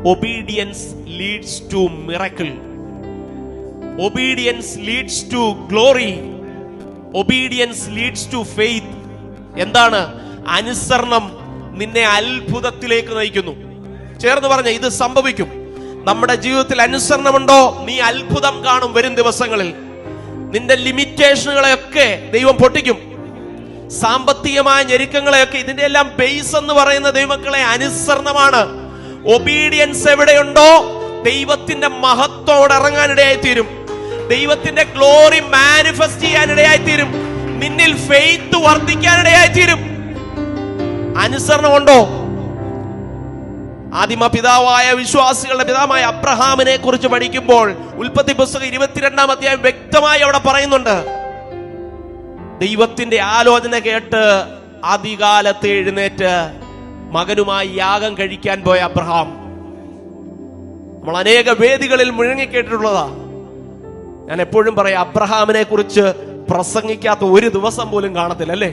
obedience leads to miracle. Obedience leads to glory. Obedience leads to faith. എന്താണ്? അനുസരണം നിന്നെ അത്ഭുതത്തിലേക്ക് നയിക്കുന്നു. ചേർന്ന് പറഞ്ഞ ഇത് സംഭവിക്കും. നമ്മുടെ ജീവിതത്തിൽ അനുസരണമുണ്ടോ, നീ അത്ഭുതം കാണും. വരും ദിവസങ്ങളിൽ നിന്റെ ലിമിറ്റേഷനുകളെയൊക്കെ ദൈവം പൊട്ടിക്കും. സാമ്പത്തികമായ ഞെരുക്കങ്ങളെയൊക്കെ, ഇതിന്റെ എല്ലാം ബേസ് എന്ന് പറയുന്ന ദൈവമക്കളെ അനുസരണമാണ്. ഒബീഡിയൻസ് എവിടെയുണ്ടോ ദൈവത്തിന്റെ മഹത്വത്തോടെ ഇറങ്ങാനിടയായി തീരും. ദൈവത്തിന്റെ ഗ്ലോറി മാനിഫെസ്റ്റ് ചെയ്യാനിടയായി തീരും. നിന്നിൽ ഫെയ്ത്ത് വർദ്ധിക്കാനിടയായി തീരും. അനുസരണമുണ്ടോ? ആദിമ പിതാവായ വിശ്വാസികളുടെ പിതാവായ അബ്രഹാമിനെ കുറിച്ച് പഠിക്കുമ്പോൾ ഉൽപ്പത്തി പുസ്തകം 22-ാം അധ്യായം വ്യക്തമായി അവിടെ പറയുന്നുണ്ട്. ദൈവത്തിന്റെ ആലോചന കേട്ട് ആദികാലത്ത് എഴുന്നേറ്റ് മകനുമായി യാഗം കഴിക്കാൻ പോയ അബ്രഹാം. നമ്മൾ അനേക വേദികളിൽ മുഴങ്ങിക്കേട്ടിട്ടുള്ളതാ. ഞാൻ എപ്പോഴും പറയാം, അബ്രഹാമിനെ കുറിച്ച് പ്രസംഗിക്കാത്ത ഒരു ദിവസം പോലും കാണത്തില്ല, അല്ലേ?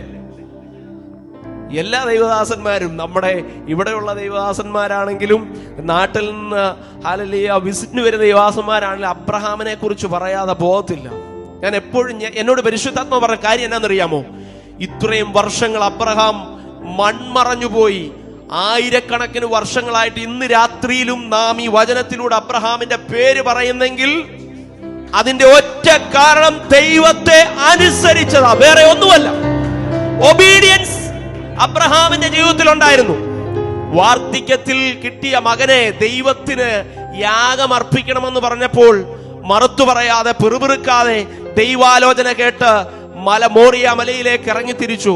എല്ലാ ദൈവദാസന്മാരും, നമ്മുടെ ഇവിടെയുള്ള ദൈവദാസന്മാരാണെങ്കിലും നാട്ടിൽ നിന്ന് ഹല്ലേലൂയ വിസിറ്റിന് വരുന്ന ദൈവദാസന്മാരാണെങ്കിലും അബ്രഹാമിനെ കുറിച്ച് പറയാതെ പോകത്തില്ല. ഞാൻ എപ്പോഴും എന്നോട് പരിശുദ്ധാത്മാവ് പറഞ്ഞ കാര്യം എന്നാണെന്നറിയാമോ? ഇത്രയും വർഷങ്ങൾ അബ്രഹാം മൺമറഞ്ഞുപോയി. ആയിരക്കണക്കിന് വർഷങ്ങളായിട്ട് ഇന്ന് രാത്രിയിലും നാം ഈ വചനത്തിലൂടെ അബ്രഹാമിന്റെ പേര് പറയുന്നെങ്കിൽ അതിന്റെ ഒറ്റ കാരണം ദൈവത്തെ അനുസരിച്ചതാ, വേറെ ഒന്നുമല്ല. ഒബീഡിയൻസ് അബ്രഹാമിന്റെ ജീവിതത്തിൽ ഉണ്ടായിരുന്നു. വാർദ്ധക്യത്തിൽ കിട്ടിയ മകനെ ദൈവത്തിന് യാഗം അർപ്പിക്കണമെന്ന് പറഞ്ഞപ്പോൾ മറുത്തു പറയാതെ, പിറുപിറുക്കാതെ ദൈവാലോചന കേട്ട് മോറിയ മലയിലേക്ക് ഇറങ്ങി തിരിച്ചു.